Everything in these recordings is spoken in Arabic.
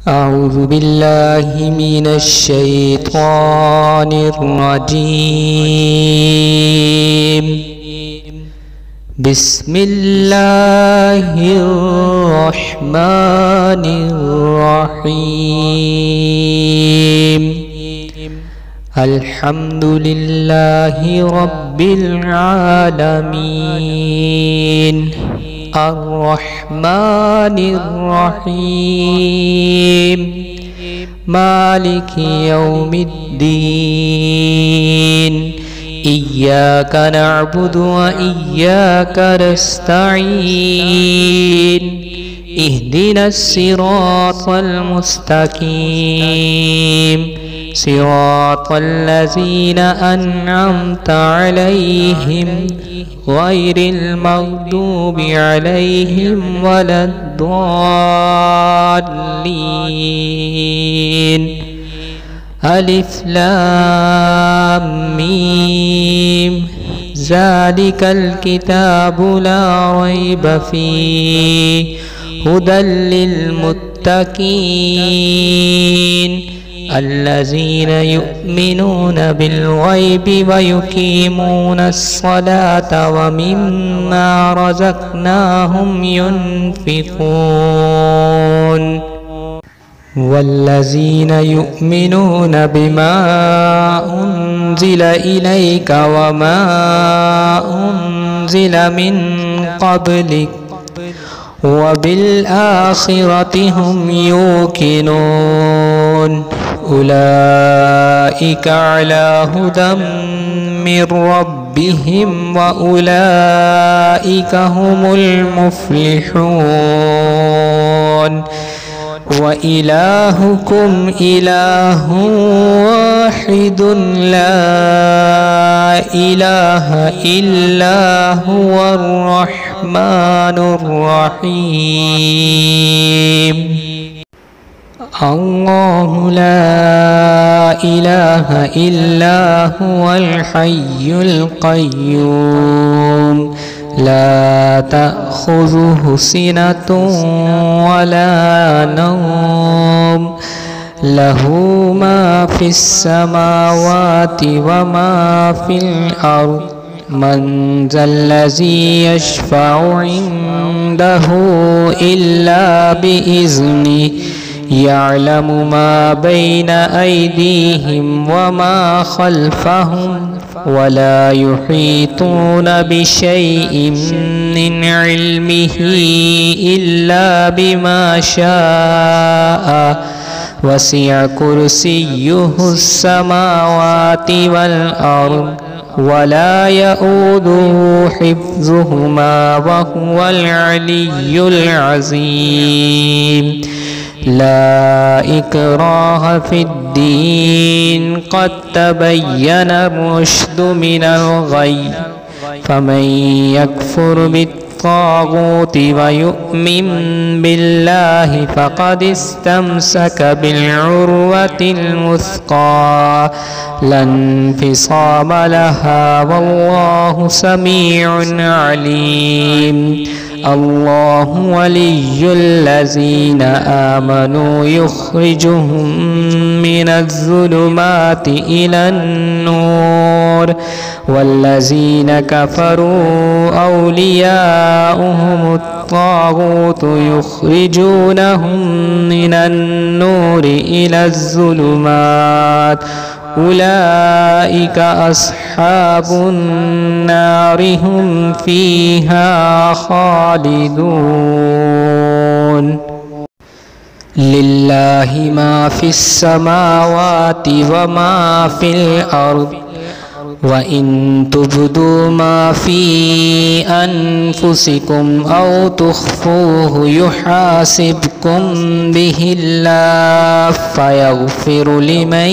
أعوذ بالله من الشيطان الرجيم. بسم الله الرحمن الرحيم. الحمد لله رب العالمين الرحمن الرحيم مالك يوم الدين. إياك نعبد وإياك نستعين. اهدنا الصراط المستقيم صراط الذين أنعمت عليهم غير المغضوب عليهم ولا الضالين. ألف لام ميم. ذلك الكتاب لا ريب فيه هدى للمتقين الذين يؤمنون بالغيب ويقيمون الصلاة ومما رزقناهم ينفقون. والذين يؤمنون بما أنزل إليك وما أنزل من قبلك وبالآخرة هم يوقنون. أولئك على هدى من ربهم وأولئك هم المفلحون. وإلهكم إله واحد لا إله إلا هو الرحمن الرحيم. الله لا إله إلا هو الحي القيوم لا تأخذه سنة ولا نوم له ما في السماوات وما في الأرض. من ذا الذي يشفع عنده إلا بإذنه يعلم ما بين أيديهم وما خلفهم ولا يحيطون بشيء من علمه إلا بما شاء. وسع كرسيه السماوات والأرض ولا يؤوده حفظهما وهو العلي العظيم. لا إكراه في الدين قد تبين الرشد من الغي. فمن يكفر بالطاغوت ويؤمن بالله فقد استمسك بالعروة الوثقى لا انفصام لها والله سميع عليم. الله ولي الذين آمنوا يخرجهم من الظلمات إلى النور والذين كفروا أولياؤهم الطاغوت يخرجونهم من النور إلى الظلمات أولئك أصحاب النار هم فيها خالدون. لله ما في السماوات وما في الأرض وإن تبدوا ما في أنفسكم أو تخفوه يحاسبكم به الله فيغفر لمن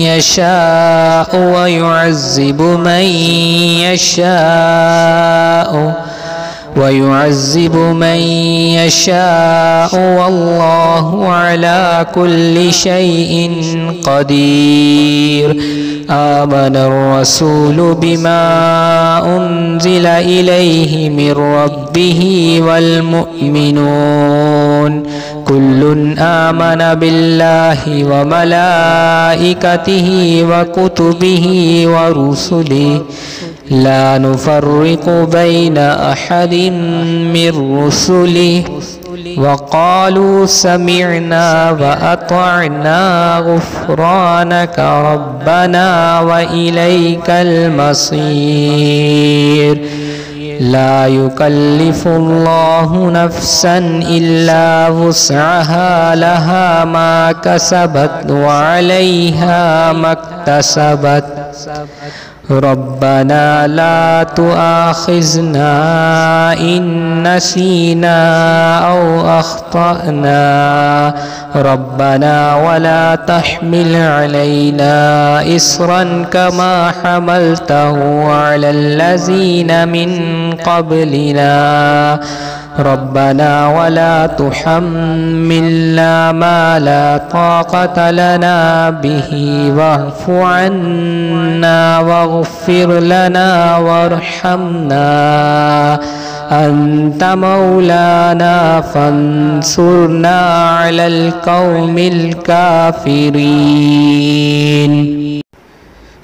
يشاء ويعذب من يشاء ويعذب من يشاء والله على كل شيء قدير. آمن الرسول بما أنزل إليه من ربه والمؤمنون كل آمن بالله وملائكته وكتبه ورسله لا نفرق بين أحد من رسله وقالوا سمعنا وأطعنا غفرانك ربنا وإليك المصير. لا يكلف الله نفسا إلا وسعها لها ما كسبت وعليها ما اكتسبت. ربنا لا تؤاخذنا إن نسينا أو أخطأنا ربنا ولا تحمل علينا إصرا كما حملته على الذين من قبلنا ربنا ولا تحملنا ما لا طاقة لنا به واعف عنا واغفر لنا وارحمنا أنت مولانا فانصرنا على القوم الكافرين.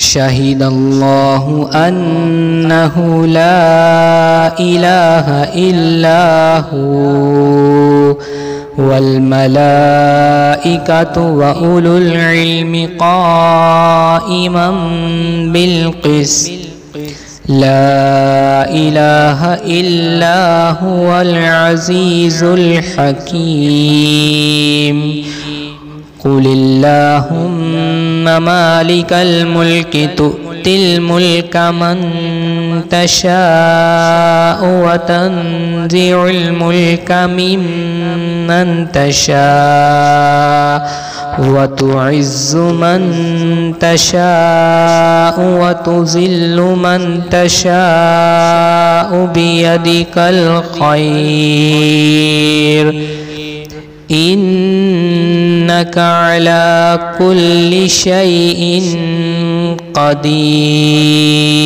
شهد الله أنه لا إله إلا هو والملائكة وأولو العلم قائما بالقسط لا إله إلا هو العزيز الحكيم. قل اللهم مالك الملك تؤتي الملك من تشاء وتنزع الملك ممن تشاء وتعز من تشاء وتذل من تشاء بيدك الخير إنك على كل شيء قدير.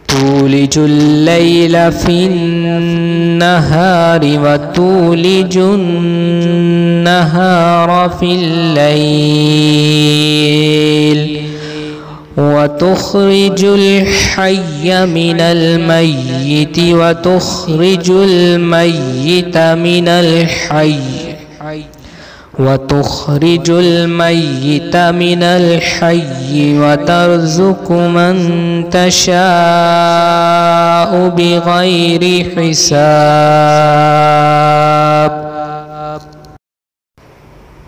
تولج الليل في النهار وتولج النهار في الليل وتخرج الحي من الميت وتخرج الميت من الحي وتخرج الميت من الحي وترزق من تشاء بغير حساب.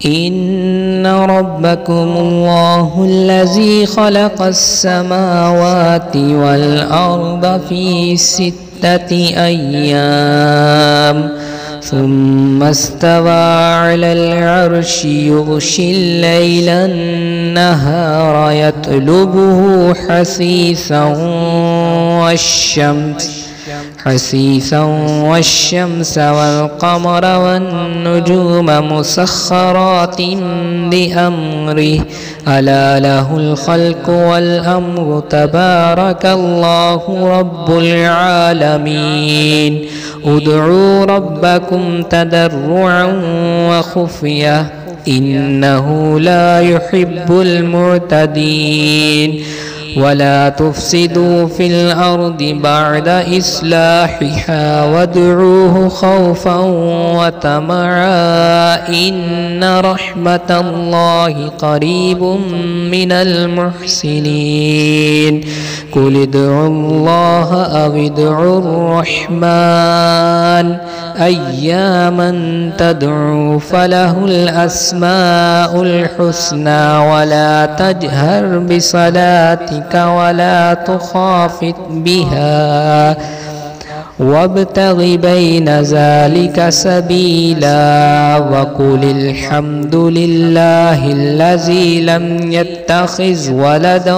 إن ربكم الله الذي خلق السماوات والأرض في 6 أيام ثم استوى على العرش يغشي الليل النهار يطلبه حثيثا والشمس والقمر والنجوم مسخرات بأمره ألا له الخلق والأمر تبارك الله رب العالمين. ادعوا ربكم تضرعا وخفية إنه لا يحب المعتدين. ولا تفسدوا في الأرض بعد إصلاحها وادعوه خوفا وطمعا إن رحمة الله قريب من المحسنين. قل ادعوا الله أو ادعوا الرحمن أياما تدعوا فله الأسماء الحسنى ولا تجهر بصلاتك ولا تخافت بها وابتغ بين ذلك سبيلا. وقل الحمد لله الذي لم يتخذ ولدا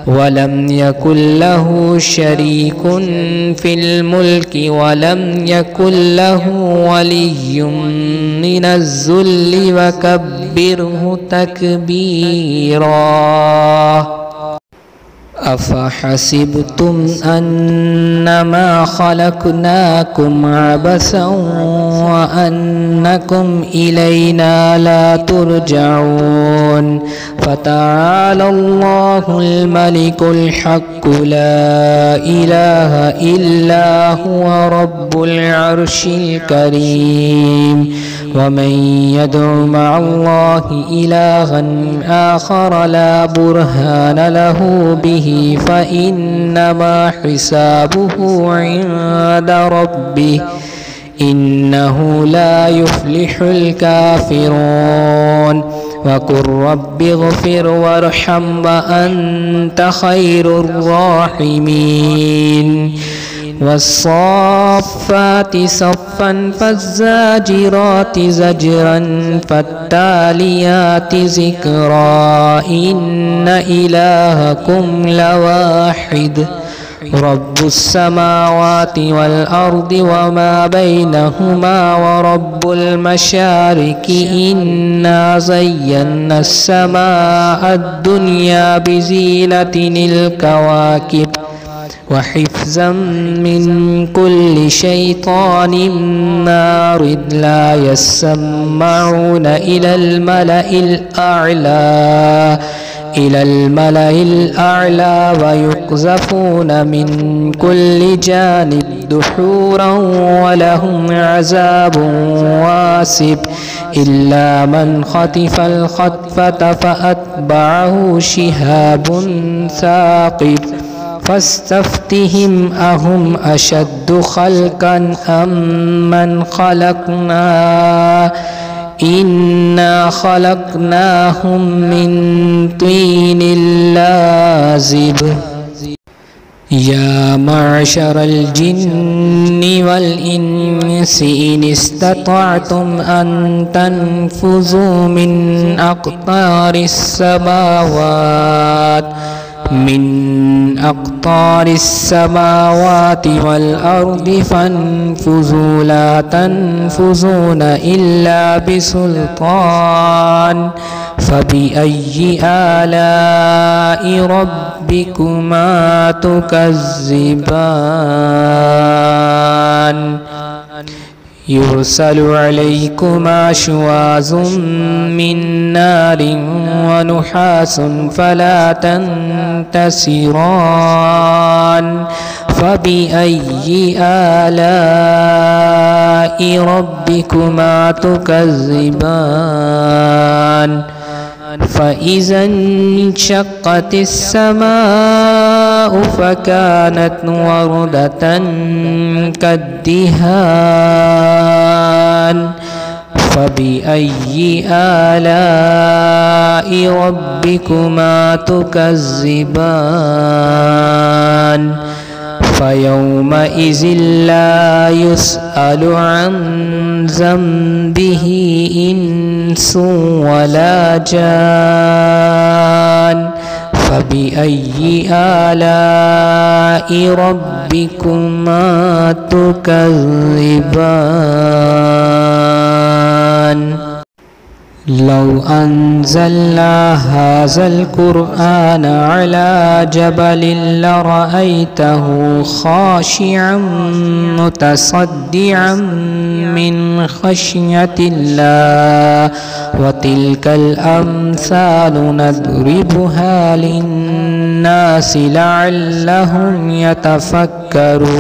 ولم يكن له شريك في الملك ولم يكن له ولي من الذل وكبره تكبيرا. أفحسبتم أنما خلقناكم عبثا وأنكم إلينا لا ترجعون فتعالى الله الملك الحق لا إله إلا هو رب العرش الكريم. ومن يدع مع الله إلها آخر لا برهان له به فإنما حسابه عند ربه إنه لا يفلح الكافرون. وقل رب اغفر وارحم وأنت خير الراحمين. والصافات صفا فالزاجرات زجرا فالتاليات ذكرا إن إلهكم لواحد رب السماوات والأرض وما بينهما ورب المشارق إنا زينا السماء الدنيا بزينة الكواكب وحفظا من كل شيطان مارد لا يسمعون إلى الملأ الأعلى ويقذفون من كل جانب دحورا ولهم عذاب واسب إلا من خطف الخطفة فأتبعه شهاب ثاقب. فاستفتهم أهم أشد خلقا أم من خلقنا إنا خلقناهم من طين لازب. يا معشر الجن والإنس إن استطعتم أن تنفذوا من أقطار السماوات والأرض فانفذوا لا تنفذون إلا بسلطان. فبأي آلاء ربكما تكذبان. يرسل عليكما شواظ من نار ونحاس فلا تنتصران. فبأي آلاء ربكما تكذبان. فإذا انشقت السماء فكانت وردة كالدهان. فبأي آلاء ربكما تكذبان. فيومئذ لا يسأل عن ذنبه إنس ولا جان. فبأي آلاء ربكما تكذبان. لو أنزلنا هذا القرآن على جبل لرأيته خاشعا متصدعا من خشية الله وتلك الأمثال نضربها للناس لعلهم يتفكرون.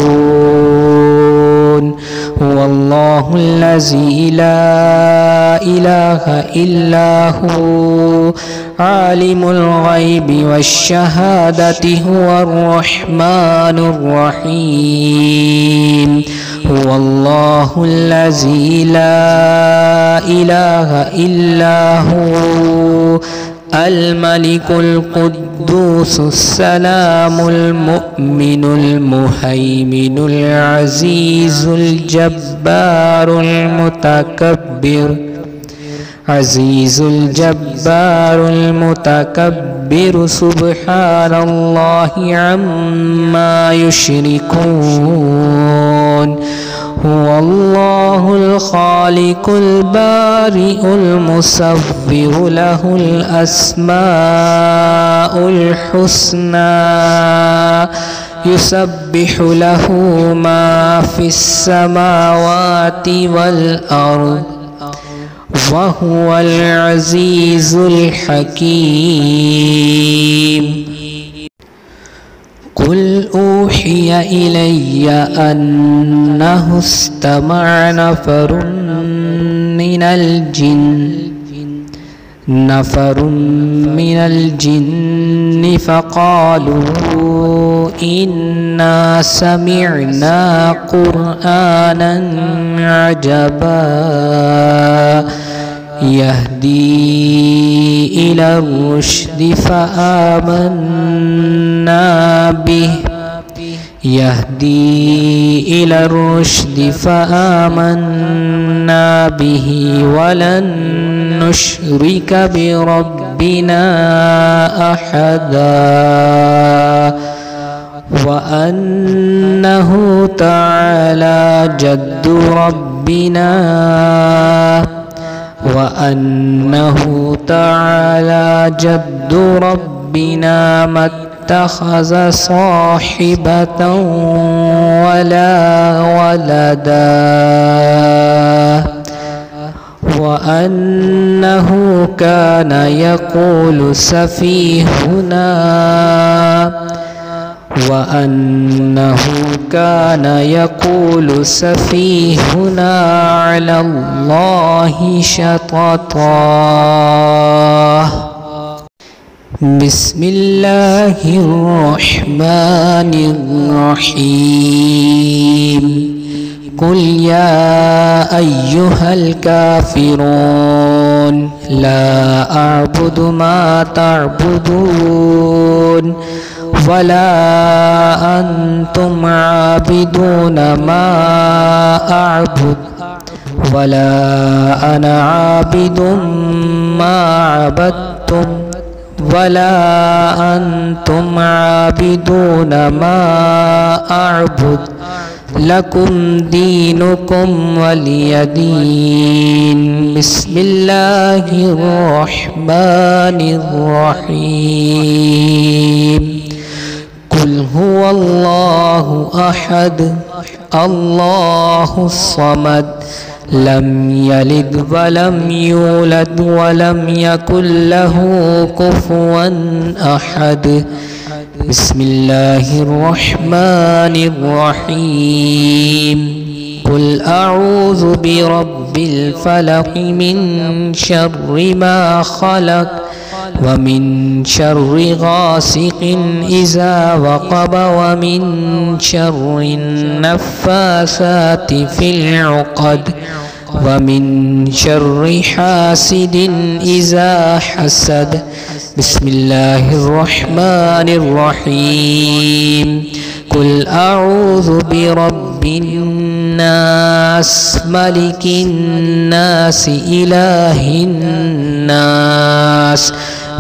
هو الله الذي لا إله إلا هو عالم الغيب والشهادة هو الرحمن الرحيم. هو الله الذي لا إله إلا هو الملك القدوس السلام المؤمن المهيمن العزيز الجبار المتكبر عزيز الجبار المتكبر سبحان الله عما يشركون هو الله الخالق البارئ المصور له الأسماء الحسنى يسبح له ما في السماوات والأرض وهو العزيز الحكيم قل أوحي إلي أنه استمع نفر من الجن فقالوا إنا سمعنا قرآنا عجبا يهدي إلى الرشد فآمنا به ولن نشرك بربنا أحدا وأنه تعالى جد ربنا ما اتخذ صاحبة ولا ولدا وأنه كان يقول سفيهنا على الله شططا بسم الله الرحمن الرحيم قل يا أيها الكافرون لا أعبد ما تعبدون ولا أنتم عابدون ما أعبد ولا أنا عابد ما عبدتم ولا أنتم عابدون ما أعبد لكم دينكم ولي دين بسم الله الرحمن الرحيم قل هو الله أحد الله الصمد لم يلد ولم يولد ولم يكن له كفوا أحد بسم الله الرحمن الرحيم قل أعوذ برب الفلق من شر ما خلق ومن شر غاسق إذا وقب ومن شر النفاثات في العقد ومن شر حاسد إذا حسد بسم الله الرحمن الرحيم قل أعوذ برب الناس ملك الناس إله الناس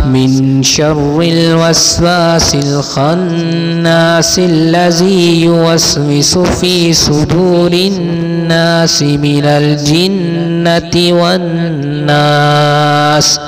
من شر الوسواس الخناس الذي يوسوس في صدور الناس من الجنة والناس